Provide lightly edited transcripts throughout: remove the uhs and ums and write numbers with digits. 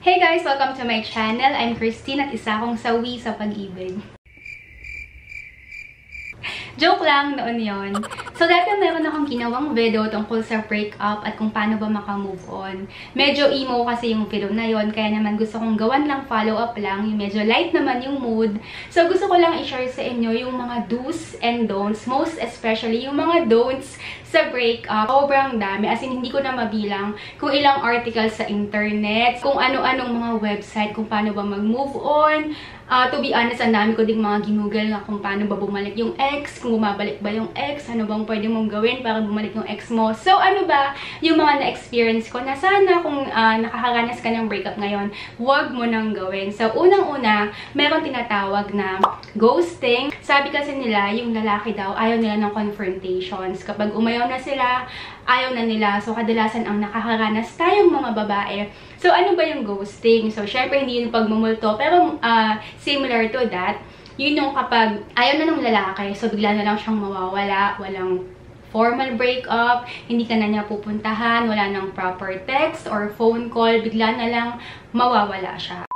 Hey guys! Welcome to my channel. I'm Christine at isa akong sawi sa pag-ibig. Joke lang, noon yon. So, dati meron akong ginawang video tungkol sa breakup at kung paano ba maka-move on. Medyo emo kasi yung video na yon, kaya naman gusto kong gawan lang, follow-up lang. Yung medyo light naman yung mood. So, gusto ko lang i-share sa inyo yung mga do's and don'ts. Most especially yung mga don'ts sa breakup. Sobrang dami. As in, hindi ko na mabilang kung ilang articles sa internet, kung ano-anong mga website, kung paano ba mag-move on. To be honest, ang dami ko ding mga ginugol na kung paano ba bumalik yung ex, kung bumabalik ba yung ex, ano bang pwede mong gawin para bumalik yung ex mo. So, ano ba yung mga na-experience ko na sana kung nakakaranas ka ng breakup ngayon, huwag mo nang gawin. So, unang-una, meron tinatawag na ghosting. Sabi kasi nila, yung lalaki daw, ayaw nila ng confrontations. Kapag umayaw na sila, ayaw na nila. So, kadalasan ang nakakaranas tayong mga babae. So, ano ba yung ghosting? So, syempre, hindi yung pagmumulto. Pero, similar to that, yun yung kapag ayaw na ng lalaki, so bigla na lang siyang mawawala, walang formal breakup, hindi ka na niya pupuntahan, wala nang proper text or phone call, bigla na lang mawawala siya.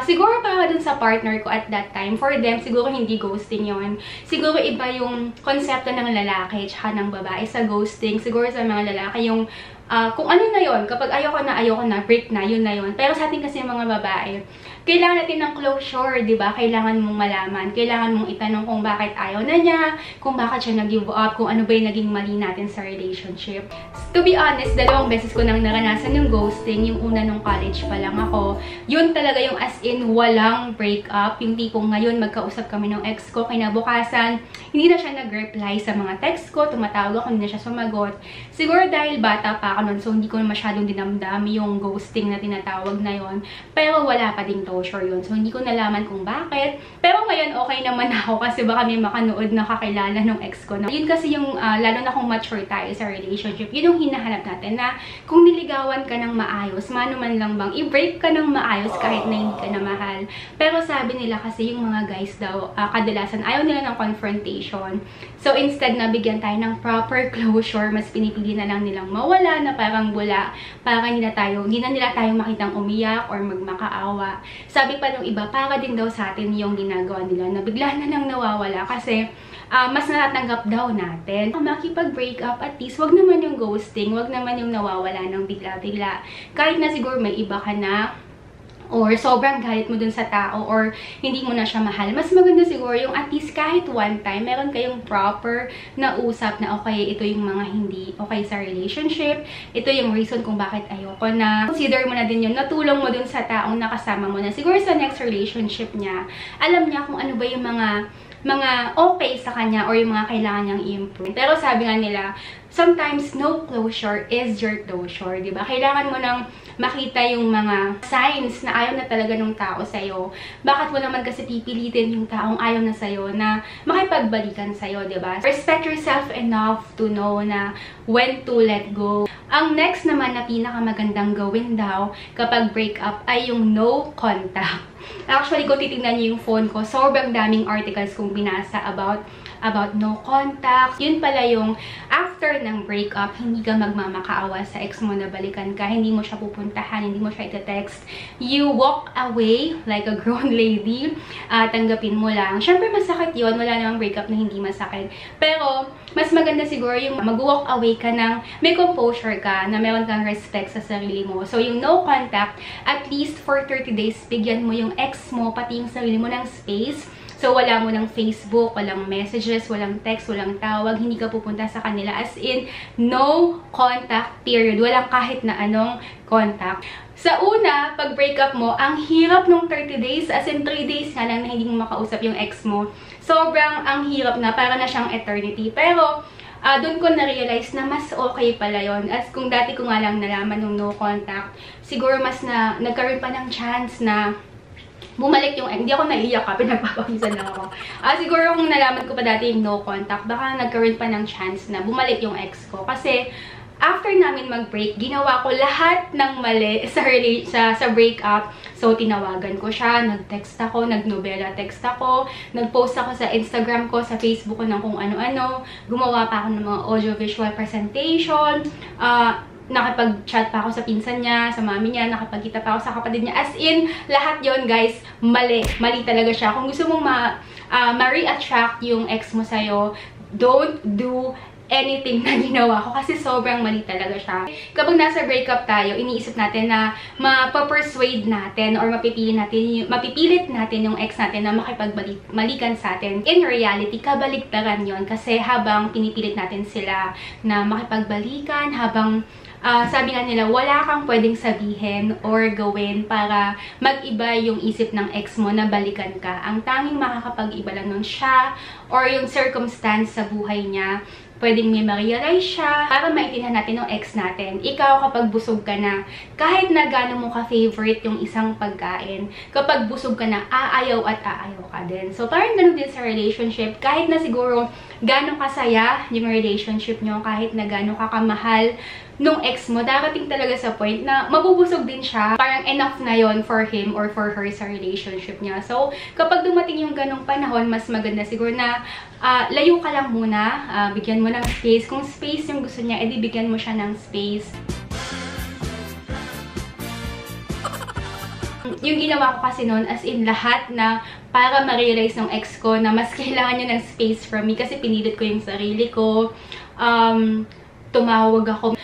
Siguro para dun sa partner ko at that time, for them, siguro hindi ghosting yon. Siguro iba yung konsepto ng lalaki tsaka ng babae sa ghosting. Siguro sa mga lalaki yung kung ano na yon, kapag ayoko na, break na, yun na yun. Pero sa atin kasi mga babae, kailangan natin ng closure, di ba? Kailangan mong malaman, kailangan mong itanong kung bakit ayaw na niya, kung bakit siya nag-give up, kung ano ba yung naging mali natin sa relationship. To be honest, 2 beses ko nang naranasan yung ghosting. Yung una nung college pa lang ako. Yun talaga yung as in walang breakup. Yung tipong ngayon magkausap kami ng ex ko, kinabukasan, hindi na siya nag-reply sa mga text ko, tumatawag ako, hindi na siya sumagot. Siguro dahil bata pa ako nun, so hindi ko masyadong dinamdam yung ghosting na tinatawag na yon. Pero wala pa ding closure yun. So, hindi ko nalaman kung bakit. Pero ngayon, okay naman ako kasi baka may makanood na kakilala ng ex ko. Yun kasi yung, lalo na kung mature tayo sa relationship, yun yung hinahanap natin na kung niligawan ka ng maayos, mano man lang bang, i-break ka ng maayos kahit na hindi ka na mahal. Pero sabi nila kasi yung mga guys daw, kadalasan ayaw nila ng confrontation. So, instead na bigyan tayo ng proper closure, mas pinipili na lang nilang mawala na parang bula, para hindi na nila tayo makitang umiyak or magmakaawa. Sabi pa nung iba, para din daw sa atin yung ginagawa nila na bigla na lang nawawala kasi mas natatanggap daw natin. Makipag-break up, at least, wag naman yung ghosting, wag naman yung nawawala ng bigla-bigla. Kahit na siguro may iba ka na, or sobrang galit mo dun sa tao, or hindi mo na siya mahal, mas maganda siguro yung at least kahit one time, meron kayong proper na usap na okay, ito yung mga hindi okay sa relationship, ito yung reason kung bakit ayoko na. Consider mo na din yun, natulong mo dun sa taong nakasama mo na siguro sa next relationship niya, alam niya kung ano ba yung mga okay sa kanya or yung mga kailangan niyang i-improve. Pero sabi nga nila, sometimes no closure is your closure, di ba? Kailangan mo nang makita yung mga signs na ayaw na talaga ng tao sa'yo. Bakit mo naman kasi pipilitin yung taong ayaw na sa'yo na makipagbalikan sa'yo, di ba? Respect yourself enough to know na when to let go. Ang next naman na pinakamagandang gawin daw kapag break up ay yung no contact. Actually, kung titignan niyo yung phone ko, sobrang daming articles kong binasa about no contact. Yun pala yung after ng breakup, hindi ka magmamakaawa sa ex mo na balikan ka, hindi mo siya pupuntahan, hindi mo siya ite-text. You walk away like a grown lady. Tanggapin mo lang. Syempre masakit yun. Wala namang breakup na hindi masakit. Pero, mas maganda siguro yung mag-walk away ka ng may composure ka, na meron kang respect sa sarili mo. So, yung no contact, at least for 30 days, bigyan mo yung ex mo, pati yung sarili mo ng space. So, wala mo ng Facebook, walang messages, walang text, walang tawag, hindi ka pupunta sa kanila. As in, no contact period. Walang kahit na anong contact. Sa una, pag breakup mo, ang hirap nung 30 days, as in 3 days nga lang na hindi mo makausap yung ex mo. Sobrang ang hirap na, para na siyang eternity. Pero, doon ko na-realize na mas okay pala yon. As kung dati ko nga lang nalaman nung no contact, siguro mas nagkaroon pa ng chance na bumalik yung, hindi ako naiiyak ha, pinagpapawisan lang ako. Siguro kung nalaman ko pa dati yung no contact, baka nagkaroon pa ng chance na bumalik yung ex ko. Kasi, after namin mag-break, ginawa ko lahat ng mali sa breakup. So, tinawagan ko siya, nag-text ako, nag-novela text ako, nag-post ako sa Instagram ko, sa Facebook ko ng kung ano-ano, gumawa pa ako ng mga audio-visual presentation, nakipag-chat pa ako sa pinsan niya, sa mami niya, nakipagkita pa ako sa kapatid niya. As in, lahat yon guys, mali. Mali talaga siya. Kung gusto mong ma-re-attract yung ex mo sa'yo, don't do anything na ginawa ko kasi sobrang mali talaga siya. Kapag nasa breakup tayo, iniisip natin na mapapersuade natin or mapipilit natin yung ex natin na makipagbalikan sa atin. In reality, kabaligtaran yon kasi habang pinipilit natin sila na makipagbalikan, habang sabi nga nila, wala kang pwedeng sabihin or gawin para mag-iba yung isip ng ex mo na balikan ka. Ang tanging makakapag-iba lang nun siya or yung circumstance sa buhay niya. Pwedeng may ma-realize siya para maintindihan natin ng ex natin. Ikaw, kapag busog ka na, kahit na gano'n mo ka-favorite yung isang pagkain, kapag busog ka na, aayaw at aayaw ka din. So, parang gano'n din sa relationship. Kahit na siguro gano'n kasaya yung relationship nyo, kahit na gano'n kakamahal nung ex mo, darating talaga sa point na mabubusog din siya. Parang enough na yon for him or for her sa relationship niya. So, kapag dumating yung ganong panahon, mas maganda siguro na layo ka lang muna, bigyan mo ng space. Kung space yung gusto niya, edi bigyan mo siya ng space. Yung ginawa ko kasi noon, as in lahat na para ma-realize ng ex ko na mas kailangan niya ng space from me kasi pinilit ko yung sarili ko. Tumawag ako.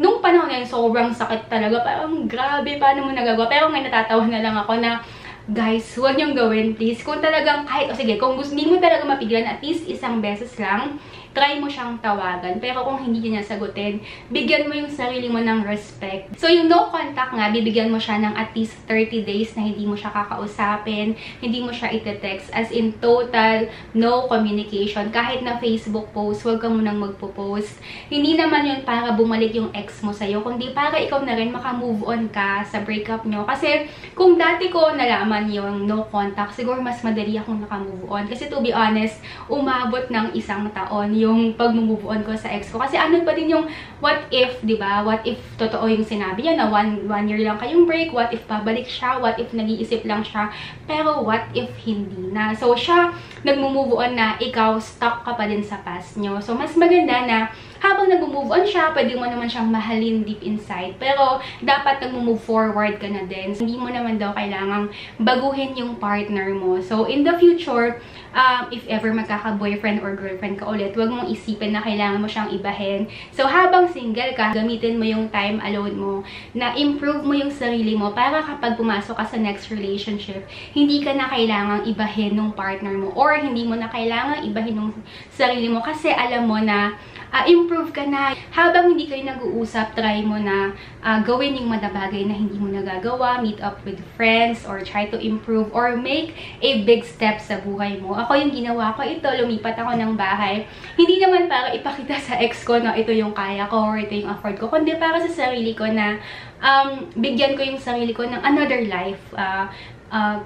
Nung panahon na yun, sobrang sakit talaga. Parang grabe, paano mo nagagawa? Pero ngayon natatawa na lang ako na, guys, huwag niyong gawin, please. Kung talagang kahit, sige, kung gusto mo talaga mapigilan, at least isang beses lang, try mo siyang tawagan. Pero kung hindi niya sagutin, bigyan mo yung sarili mo ng respect. So, yung no contact nga, bibigyan mo siya ng at least 30 days na hindi mo siya kakausapin, hindi mo siya ite-text, as in total, no communication. Kahit na Facebook post, huwag ka munang magpo-post. Hindi naman yun para bumalik yung ex mo sa'yo, kundi para ikaw na rin maka-move on ka sa breakup nyo. Kasi, kung dati ko nalaman yung no contact, siguro mas madali akong naka-move on. Kasi to be honest, umabot ng isang taon yung pag-move on ko sa ex ko. Kasi ano pa din yung what if, di ba? What if totoo yung sinabi niya na one year lang kayong break? What if pabalik siya? What if nag-iisip lang siya? Pero what if hindi na? So, siya nag-move on na ikaw stuck ka pa din sa past nyo. So, mas maganda na habang nag-move on siya, pwede mo naman siyang mahalin deep inside. Pero, dapat nag-move forward ka na din. Hindi mo naman daw kailangang baguhin yung partner mo. So, in the future, if ever magkaka-boyfriend or girlfriend ka ulit, huwag mong isipin na kailangan mo siyang ibahin. So, habang single ka, gamitin mo yung time alone mo, na improve mo yung sarili mo para kapag pumasok ka sa next relationship, hindi ka na kailangang ibahin ng partner mo or hindi mo na kailangang ibahin ng sarili mo kasi alam mo na improve ka na. Habang hindi kayo nag-uusap, try mo na gawin yung mga bagay na hindi mo nagagawa, meet up with friends, or try to improve, or make a big step sa buhay mo. Ako yung ginawa ko, ito, lumipat ako ng bahay. Hindi naman para ipakita sa ex ko na ito yung kaya ko, or ito yung afford ko, kundi para sa sarili ko na bigyan ko yung sarili ko ng another life.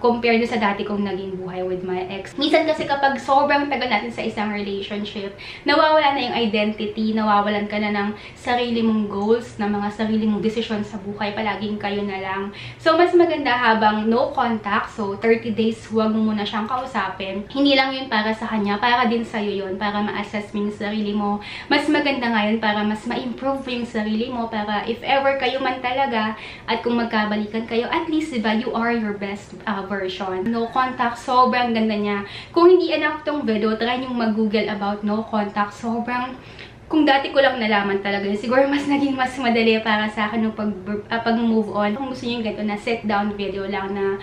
Compared sa dati kong naging buhay with my ex. Minsan kasi kapag sobrang tagal natin sa isang relationship, nawawala na yung identity, nawawalan ka na ng sarili mong goals, na mga sarili mong desisyon sa buhay, palaging kayo na lang. So, mas maganda habang no contact, so 30 days, huwag mo muna siyang kausapin. Hindi lang yun para sa kanya, para din sa'yo yun, para ma-assess mo yung sarili mo. Mas maganda nga yun para mas ma-improve yung sarili mo, para if ever kayo man talaga, at kung magkabalikan kayo, at least, diba, you are your best version. No contact, sobrang ganda niya. Kung hindi enough tong video, try nyo mag-google about no contact. Sobrang, kung dati ko lang nalaman talaga, siguro mas naging mas madali para sa akin yung pag-move on. Kung gusto nyo yung ganito na sit-down video lang na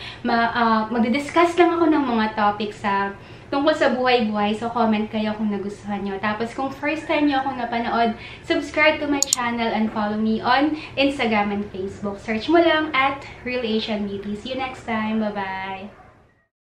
magdi-discuss lang ako ng mga topics sa tungkol sa buhay-buhay. So, comment kayo kung nagustuhan nyo. Tapos, kung first time nyo akong napanood, subscribe to my channel and follow me on Instagram and Facebook. Search mo lang at Real Asian Beauty. See you next time. Bye-bye!